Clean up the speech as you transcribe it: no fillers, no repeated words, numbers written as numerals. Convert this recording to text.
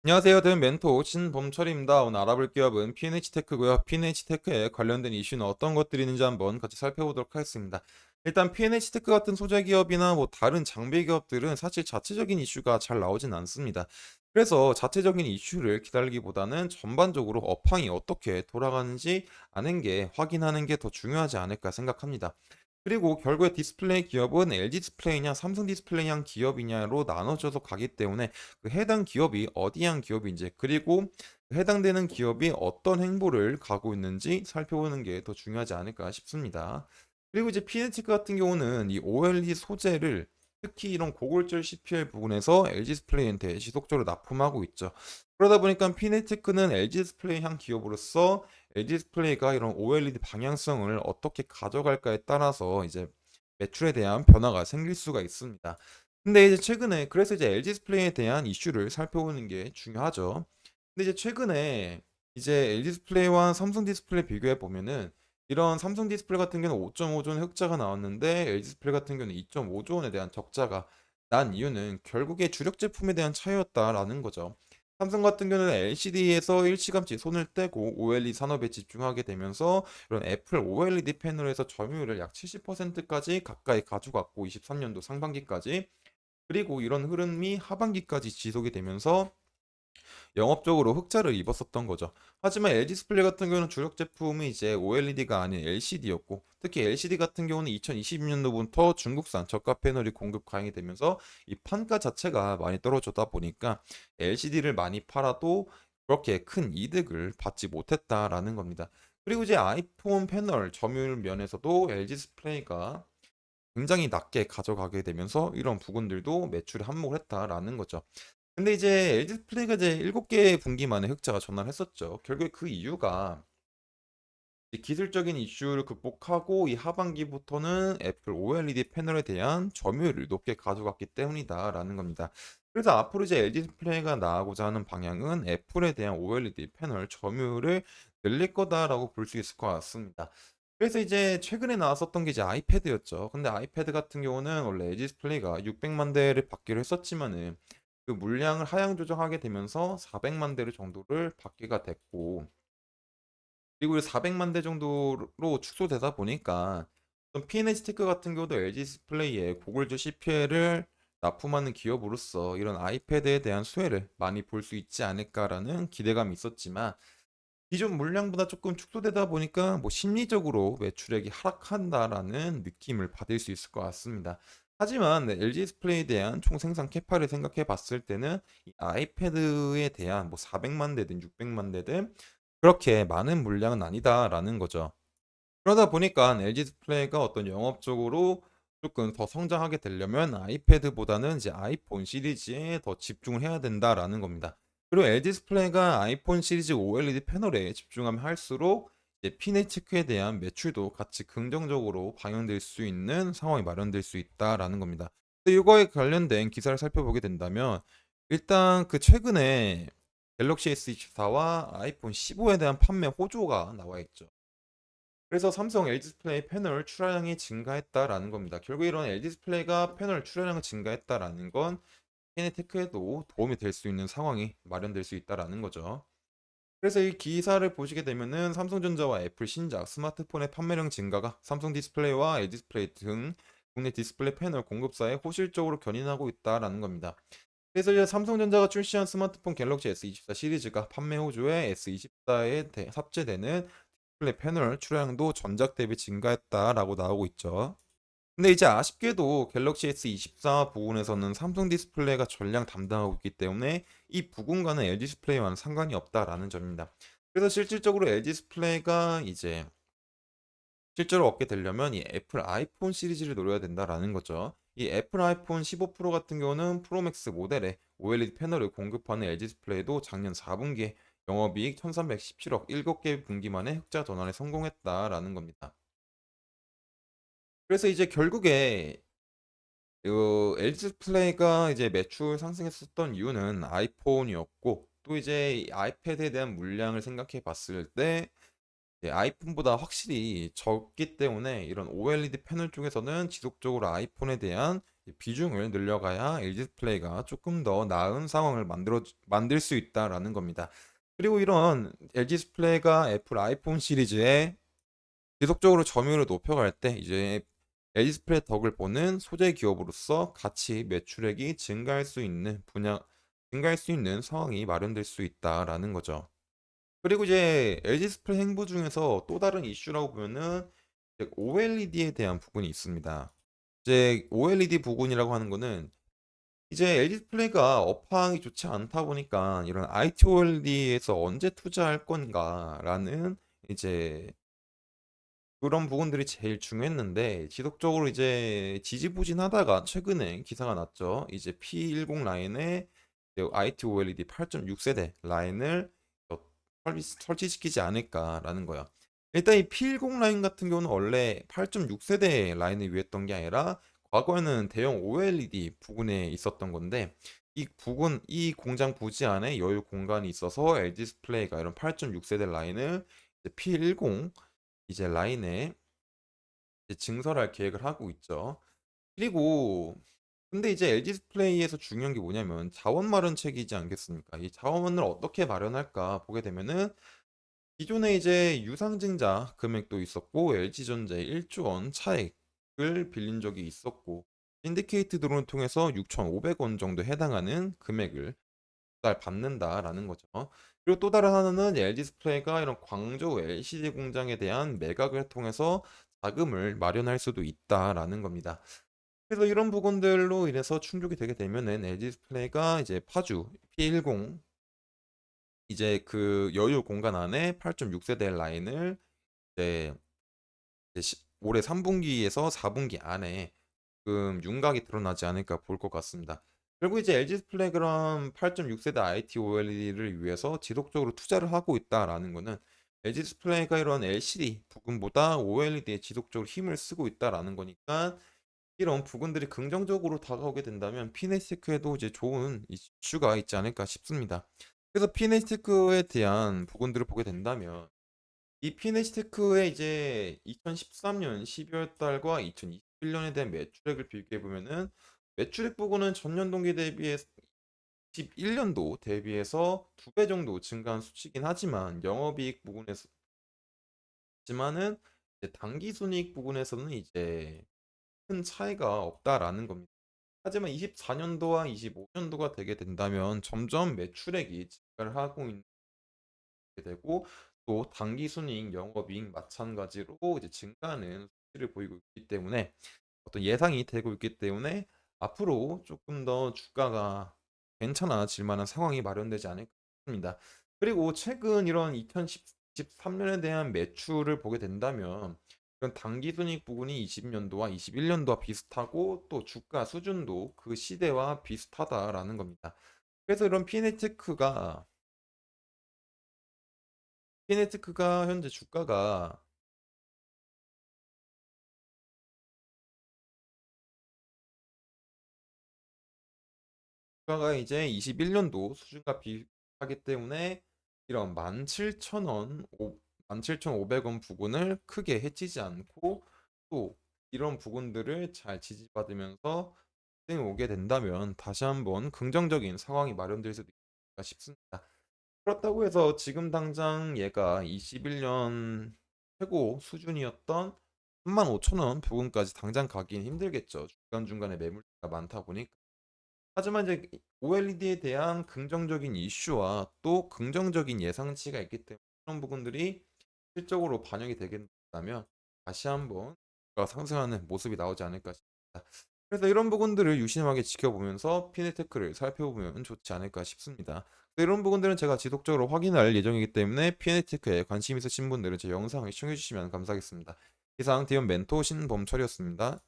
안녕하세요. 든 멘토 신범철입니다. 오늘 알아볼 기업은 P&H테크고요. P&H테크에 관련된 이슈는 어떤 것들이 있는지 한번 같이 살펴보도록 하겠습니다. 일단 P&H테크 같은 소재 기업이나 다른 장비 기업들은 사실 자체적인 이슈가 잘 나오진 않습니다. 그래서 자체적인 이슈를 기다리기보다는 전반적으로 업황이 어떻게 돌아가는지 아는 게 확인하는 게 더 중요하지 않을까 생각합니다. 그리고 결국에 디스플레이 기업은 LG 디스플레이냐 삼성 디스플레이향 기업이냐로 나눠져서 가기 때문에 그 해당 기업이 어디향 기업인지, 그리고 해당되는 기업이 어떤 행보를 가고 있는지 살펴보는 게 더 중요하지 않을까 싶습니다. 그리고 이제 피네티크 같은 경우는 이 OLED 소재를 특히 이런 고골절 CPL 부분에서 LG 디스플레이한테 지속적으로 납품하고 있죠. 그러다 보니까 피네티크는 LG 디스플레이향 기업으로서 LG 디스플레이가 이런 OLED 방향성을 어떻게 가져갈까에 따라서 이제 매출에 대한 변화가 생길 수가 있습니다. 근데 이제 최근에 그래서 이제 LG 디스플레이에 대한 이슈를 살펴보는 게 중요하죠. 근데 이제 최근에 이제 LG 디스플레이와 삼성 디스플레이 비교해 보면은 이런 삼성 디스플레이 같은 경우는 5.5조 원의 흑자가 나왔는데 LG 디스플레이 같은 경우는 2.5조 원에 대한 적자가 난 이유는 결국에 주력 제품에 대한 차이였다라는 거죠. 삼성 같은 경우는 LCD에서 일찌감치 손을 떼고 OLED 산업에 집중하게 되면서 이런 애플 OLED 패널에서 점유율을 약 70%까지 가까이 가져갔고 23년도 상반기까지, 그리고 이런 흐름이 하반기까지 지속이 되면서 영업적으로 흑자를 입었었던 거죠. 하지만 LG 디스플레이 같은 경우는 주력 제품이 이제 OLED가 아닌 LCD였고, 특히 LCD 같은 경우는 2022년도부터 중국산 저가 패널이 공급 가능이 되면서 이 판가 자체가 많이 떨어졌다 보니까 LCD를 많이 팔아도 그렇게 큰 이득을 받지 못했다라는 겁니다. 그리고 이제 아이폰 패널 점유율 면에서도 LG 디스플레이가 굉장히 낮게 가져가게 되면서 이런 부분들도 매출에 한몫을 했다라는 거죠. 근데 이제 LG 디스플레이가 이제 7개 분기 만에 흑자가 전환을 했었죠. 결국에 그 이유가 이 기술적인 이슈를 극복하고 이 하반기부터는 애플 OLED 패널에 대한 점유율을 높게 가져갔기 때문이다라는 겁니다. 그래서 앞으로 이제 LG 디스플레이가 나가고자 하는 방향은 애플에 대한 OLED 패널 점유율을 늘릴 거다라고 볼 수 있을 것 같습니다. 그래서 이제 최근에 나왔었던 게 이제 아이패드였죠. 근데 아이패드 같은 경우는 원래 LG 디스플레이가 600만 대를 받기로 했었지만은 그 물량을 하향 조정하게 되면서 400만 대를 정도를 받기가 됐고, 그리고 400만 대 정도로 축소되다 보니까 좀 P&H 테크 같은 경우도 LG 디스플레이에 고글즈 CPL을 납품하는 기업으로서 이런 아이패드에 대한 수혜를 많이 볼 수 있지 않을까라는 기대감이 있었지만, 기존 물량보다 조금 축소되다 보니까 심리적으로 매출액이 하락한다라는 느낌을 받을 수 있을 것 같습니다. 하지만 LG 디스플레이에 대한 총 생산 캐파를 생각해 봤을 때는 이 아이패드에 대한 400만 대든 600만 대든 그렇게 많은 물량은 아니다라는 거죠. 그러다 보니까 LG 디스플레이가 어떤 영업적으로 조금 더 성장하게 되려면 아이패드보다는 이제 아이폰 시리즈에 더 집중을 해야 된다라는 겁니다. 그리고 LG 디스플레이가 아이폰 시리즈 OLED 패널에 집중하면 할수록 이제 피네치크에 대한 매출도 같이 긍정적으로 방영될 수 있는 상황이 마련될 수 있다라는 겁니다. 근데 이거에 관련된 기사를 살펴보게 된다면 일단 그 최근에 갤럭시 S24와 아이폰 15에 대한 판매 호조가 나와 있죠. 그래서 삼성 LG 디스플레이 패널 출하량이 증가했다라는 겁니다. 결국 이런 LG 디스플레이가 패널 출하량을 증가했다라는 건 KN테크에도 도움이 될 수 있는 상황이 마련될 수 있다라는 거죠. 그래서 이 기사를 보시게 되면은 삼성전자와 애플 신작 스마트폰의 판매량 증가가 삼성 디스플레이와 LG 디스플레이 등 국내 디스플레이 패널 공급사에 호실적으로 견인하고 있다라는 겁니다. 그래서 이제 삼성전자가 출시한 스마트폰 갤럭시 S24 시리즈가 판매 호조에 S24에 탑재되는 디스플레이 패널 출하량도 전작 대비 증가했다라고 나오고 있죠. 근데 이제 아쉽게도 갤럭시 S24 부분에서는 삼성 디스플레이가 전량 담당하고 있기 때문에 이 부분과는 LG 디스플레이와는 상관이 없다라는 점입니다. 그래서 실질적으로 LG 디스플레이가 이제 실제로 얻게 되려면 이 애플 아이폰 시리즈를 노려야 된다라는 거죠. 이 애플 아이폰 15 프로 같은 경우는 프로맥스 모델에 OLED 패널을 공급하는 LG 디스플레이도 작년 4분기에 영업이익 1317억 7개 분기 만에 흑자 전환에 성공했다라는 겁니다. 그래서 이제 결국에 LG 디스플레이가 이제 매출 상승했었던 이유는 아이폰이었고, 또 이제 이 아이패드에 대한 물량을 생각해 봤을 때 아이폰보다 확실히 적기 때문에 이런 OLED 패널 쪽에서는 지속적으로 아이폰에 대한 비중을 늘려가야 LG 디스플레이가 조금 더 나은 상황을 만들 수 있다라는 겁니다. 그리고 이런 LG 디스플레이가 애플 아이폰 시리즈에 지속적으로 점유율을 높여갈 때 이제 LG 디스플레이 덕을 보는 소재 기업으로서 같이 매출액이 증가할 수 있는 상황이 마련될 수 있다라는 거죠. 그리고 이제 LG 디스플레이 행보 중에서 또 다른 이슈라고 보면은 OLED에 대한 부분이 있습니다. 이제 OLED 부분이라고 하는 거는 이제 LG 디스플레이가 업황이 좋지 않다 보니까 이런 IT OLED에서 언제 투자할 건가라는 이제 그런 부분들이 제일 중요했는데 지속적으로 이제 지지부진하다가 최근에 기사가 났죠. 이제 P10 라인에 IT OLED 8.6세대 라인을 설치시키지 않을까라는 거야. 일단 이 P10 라인 같은 경우는 원래 8.6세대 라인을 위했던 게 아니라 과거에는 대형 OLED 부근에 있었던 건데 이 공장 부지 안에 여유 공간이 있어서 LG 디스플레이가 이런 8.6세대 라인을 P10 이제 라인에 이제 증설할 계획을 하고 있죠. 그리고 근데 이제 LG 디스플레이에서 중요한 게 뭐냐면 자원 마련책이지 않겠습니까? 이 자원을 어떻게 마련할까 보게 되면은 기존에 이제 유상증자 금액도 있었고 LG전자의 1조 원 차액을 빌린 적이 있었고 신디케이트 드론을 통해서 6,500원 정도 해당하는 금액을 달 받는다라는 거죠. 그리고 또 다른 하나는 LG 디스플레이가 이런 광저우 LCD 공장에 대한 매각을 통해서 자금을 마련할 수도 있다라는 겁니다. 그래서 이런 부분들로 인해서 충족이 되게 되면은 LG 디스플레이가 이제 파주 P10 이제 그 여유 공간 안에 8.6세대 라인을 이제 올해 3분기에서 4분기 안에 윤곽이 드러나지 않을까 볼 것 같습니다. 결국 이제 LG 디스플레이 그런 8.6세대 IT OLED를 위해서 지속적으로 투자를 하고 있다라는 거는 LG 디스플레이가 이런 LCD 부분보다 OLED에 지속적으로 힘을 쓰고 있다라는 거니까 이런 부분들이 긍정적으로 다가오게 된다면 피네스테크에도 이제 좋은 이슈가 있지 않을까 싶습니다. 그래서 피네스테크에 대한 부분들을 보게 된다면 이 피네스테크의 이제 2013년 12월 달과 2021년에 대한 매출액을 비교해 보면은 매출액 부분은 전년 동기 대비해 21년도 대비해서 2배 정도 증가한 수치긴 하지만 영업이익 부분에서 지만은 이제 당기순이익 부분에서는 이제 큰 차이가 없다라는 겁니다. 하지만 24년도와 25년도가 되게 된다면 점점 매출액이 증가를 하고 있게 되고 또 당기순이익, 영업이익 마찬가지로 이제 증가하는 수치를 보이고 있기 때문에 어떤 예상이 되고 있기 때문에 앞으로 조금 더 주가가 괜찮아질 만한 상황이 마련되지 않을까 싶습니다. 그리고 최근 이런 2013년에 대한 매출을 보게 된다면 그런 당기순이익 부분이 20년도와 21년도와 비슷하고 또 주가 수준도 그 시대와 비슷하다라는 겁니다. 그래서 이런 피네테크가 현재 주가가 이제 21년도 수준과 비슷하기 때문에 이런 17,000원, 17,500원 부분을 크게 해치지 않고 또 이런 부분들을 잘 지지받으면서 등 오게 된다면 다시 한번 긍정적인 상황이 마련될 수도 있을까 싶습니다. 그렇다고 해서 지금 당장 얘가 21년 최고 수준이었던 35,000원 부분까지 당장 가긴 힘들겠죠. 중간중간에 매물대가 많다 보니까. 하지만 이제 OLED에 대한 긍정적인 이슈와 또 긍정적인 예상치가 있기 때문에 그런 부분들이 실적으로 반영이 되게 된다면 다시 한번 주가가 상승하는 모습이 나오지 않을까 싶습니다. 그래서 이런 부분들을 유심하게 지켜보면서 피네테크를 살펴보면 좋지 않을까 싶습니다. 이런 부분들은 제가 지속적으로 확인할 예정이기 때문에 피네테크에 관심 있으신 분들은 제 영상을 시청해 주시면 감사하겠습니다. 이상 대형 멘토 신범철이었습니다.